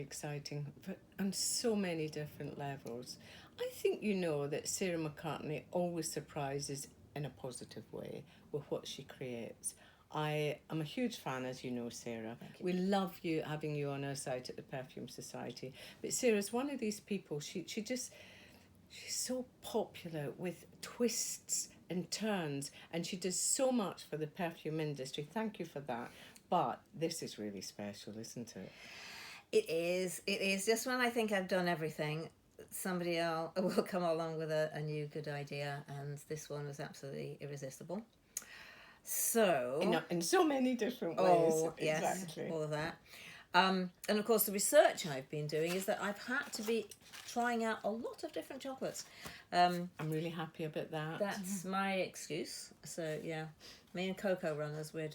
exciting, but on so many different levels. I think you know that Sarah McCartney always surprises in a positive way with what she creates. I am a huge fan, as you know, Sarah. Thank you. We love you having you on our site at the Perfume Society. But Sarah's one of these people, she's so popular with twists and turns, and she does so much for the perfume industry. Thank you for that. But this is really special, isn't it? It is. It is. Just when I think I've done everything, somebody else will come along with a new good idea, and this one was absolutely irresistible. So, In so many different ways. oh yes, Exactly. all of that. And of course, the research I've been doing is that I've had to be trying out a lot of different chocolates. I'm really happy about that. That's my excuse. So yeah, me and Cocoa Runners, we're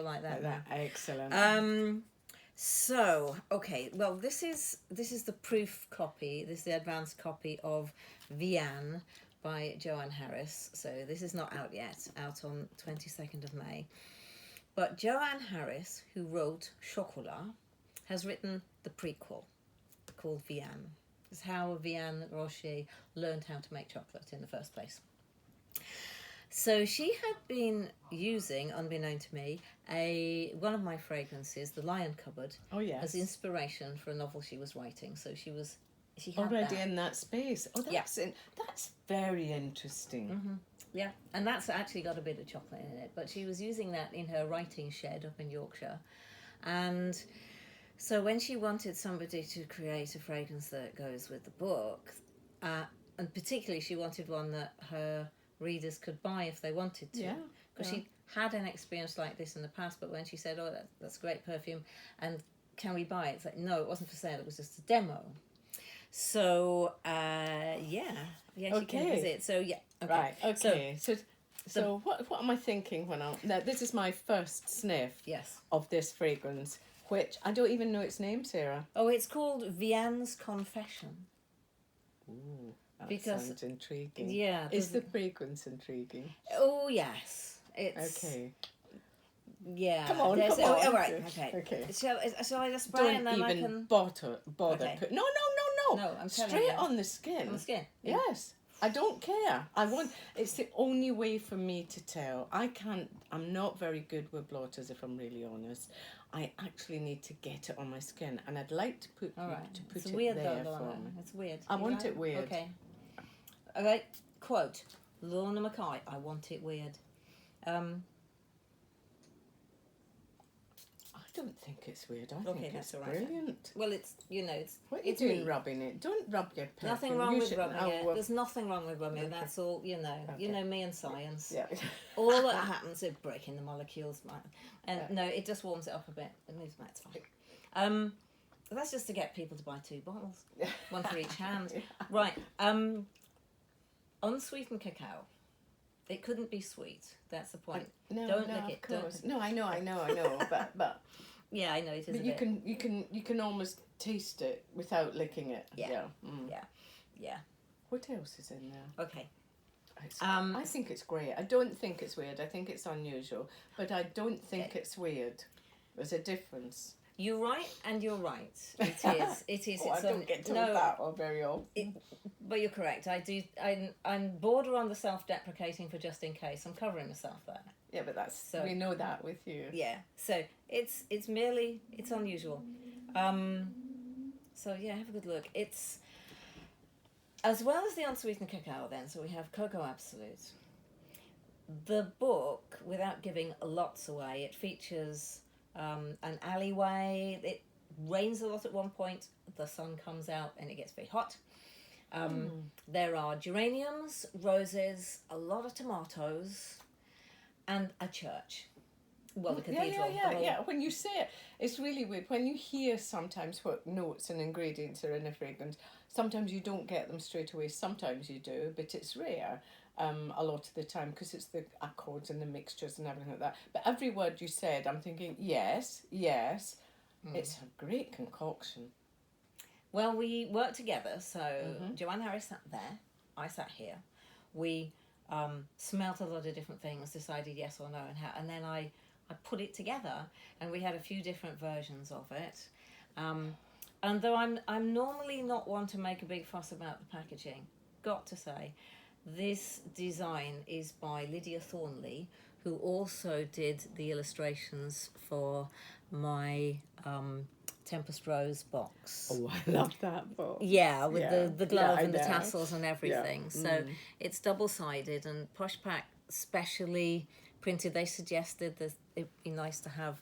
like that now. Excellent. So okay, well this is the proof copy. This is the advanced copy of Vianne by Joanne Harris. So this is not out yet. Out on 22nd of May. But Joanne Harris, who wrote Chocolat, has written the prequel called Vianne. It's how Vianne Rocher learned how to make chocolate in the first place. So she had been using, unbeknown to me, one of my fragrances, the Lion Cupboard, Oh yes. as inspiration for a novel she was writing. So she had Already that. in that space. Oh, that's that's very interesting. Mm-hmm. Yeah, and that's actually got a bit of chocolate in it. But she was using that in her writing shed up in Yorkshire. And so when she wanted somebody to create a fragrance that goes with the book, and particularly she wanted one that her readers could buy if they wanted to. Yeah. Because she had an experience like this in the past, but when she said, oh, that's great perfume, and can we buy it? It's like, no, it wasn't for sale, it was just a demo. So, she can visit. So, yeah. Okay. Right, okay. So what am I thinking when now this is my first sniff Yes. of this fragrance, which I don't even know its name, Sarah. Oh, it's called Vianne's Confession. Ooh, that Because- sounds intriguing. Yeah. Is the fragrance intriguing? Oh, yes. It's... Okay. Yeah. Come on, Oh, right. Okay. Okay. Shall I just spray and Don't then even I can... bother. Okay. No. No, I'm telling Straight you. on the skin. On the skin. Yes. I don't care. It's the only way for me to tell. I'm not very good with blotters, if I'm really honest. I actually need to get it on my skin, and I'd like to put It's it weird there though, for Lorna. me. It's weird. I You want know? it weird. Okay. Okay. Quote. Lorna Mackay, I want it weird. I don't think it's weird. I Okay, think that's it's all right. brilliant. Well, it's What are you it's doing me. rubbing it? Don't rub your perfume. Nothing wrong You with should- rubbing oh, it. well, There's nothing wrong with rubbing it. Okay. That's all, you know. You Okay. know me and science. Yeah. All that happens is breaking the molecules. And Yeah. no, it just warms it up a bit. It moves back, it's fine. That's just to get people to buy 2 bottles. One for each hand. Yeah. Right. Unsweetened cacao. It couldn't be sweet. That's the point. No, Don't no, lick of it. Don't- course. No, I know, but Yeah, I know it is. but a you bit. you can almost taste it without licking it. Yeah. Yeah. Mm. Yeah. What else is in there? Okay. I think it's great. I don't think it's weird. I think it's unusual, but I don't think Okay. it's weird. There's a difference. You're right, and you're right. It is. It is. Oh, I It's don't get told that very often. But you're correct. I do. I'm border on the self-deprecating for just in case. I'm covering myself there. Yeah, but So- we know that with you. Yeah. So it's merely it's unusual. So yeah, have a good look. It's as well as the unsweetened cacao. Then so we have Cocoa Absolute. The book, without giving lots away, it features an alleyway. It rains a lot at one point. The sun comes out and it gets very hot. There are geraniums, roses, a lot of tomatoes, and a church. Well, the cathedral. the whole- Yeah. When you say it, it's really weird. When you hear sometimes what notes and ingredients are in a fragrance, sometimes you don't get them straight away. Sometimes you do, but it's rare. A lot of the time because it's the accords and the mixtures and everything like that. But every word you said, I'm thinking yes. It's a great concoction. Well, we worked together. So Joanne Harris sat there. I sat here. We smelt a lot of different things, decided yes or no, and then I put it together, and we had a few different versions of it. And though I'm normally not one to make a big fuss about the packaging, got to say, this design is by Lydia Thornley, who also did the illustrations for my Tempest Rose box. Oh, I love that book. Yeah, with the glove I and the know. tassels and everything. Yeah. So it's double-sided, and Pushpack specially printed. They suggested that it'd be nice to have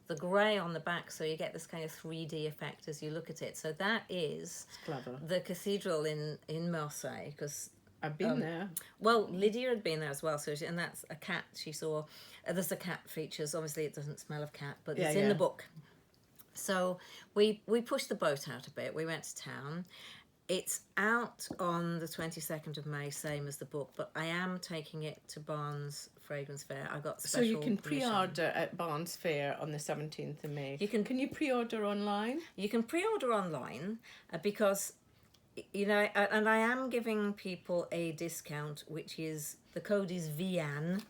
the grey on the back, so you get this kind of 3D effect as you look at it. So that is It's clever. the cathedral in Marseille, because I've been there. well, Lydia had been there as well, so and that's a cat she saw. There's the cat features. Obviously, it doesn't smell of cat, but it's in the book. So we pushed the boat out a bit. We went to town. It's out on the 22nd of May, same as the book, but I am taking it to Barnes Fragrance Fair. I got special So you can permission. pre-order at Barnes Fair on the 17th of May. You can pre-order online? You can pre-order online because, you know, and I am giving people a discount, which is, the code is Vianne,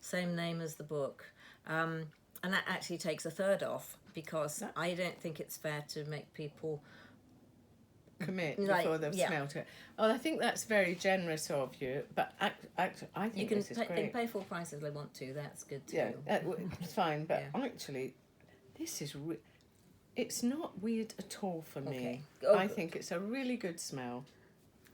same name as the book. And that actually takes a third off, because I don't think it's fair to make people commit before they've smelt it. Oh, I think that's very generous of you, but I think this is great. You can pay full price if they want to. That's good too. Yeah, it's fine. But actually, this is it's not weird at all for me. Okay. I think it's a really good smell.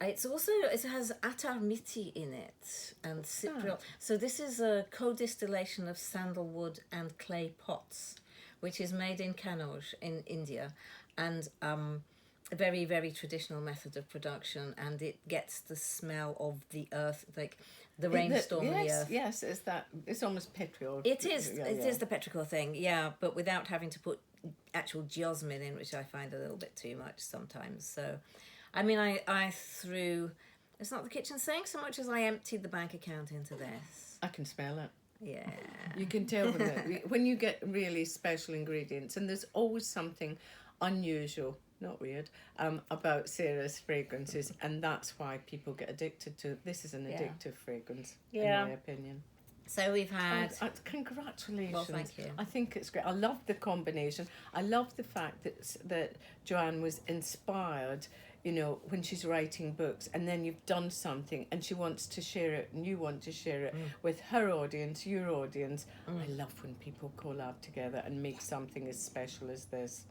It's also, it has attar miti in it and cypriol. So this is a co-distillation of sandalwood and clay pots, which is made in Kannauj in India, and a very, very traditional method of production, and it gets the smell of the earth, like the rainstorm in the earth. Yes, it's almost petriol. It is. It is the petrichor thing, yeah, but without having to put actual geosmin in, which I find a little bit too much sometimes. So, I mean, I threw. It's not the kitchen sink so much as I emptied the bank account into this. I can smell it. Yeah. You can tell when you get really special ingredients, and there's always something unusual, not weird, about Sarah's fragrances, and that's why people get addicted to. This is an addictive fragrance, in my opinion. So we've had. Congratulations! Well, thank you. I think it's great. I love the combination. I love the fact that Joanne was inspired. You know, when she's writing books, and then you've done something, and she wants to share it, and you want to share it with her audience, your audience. I love when people collab together and make something as special as this.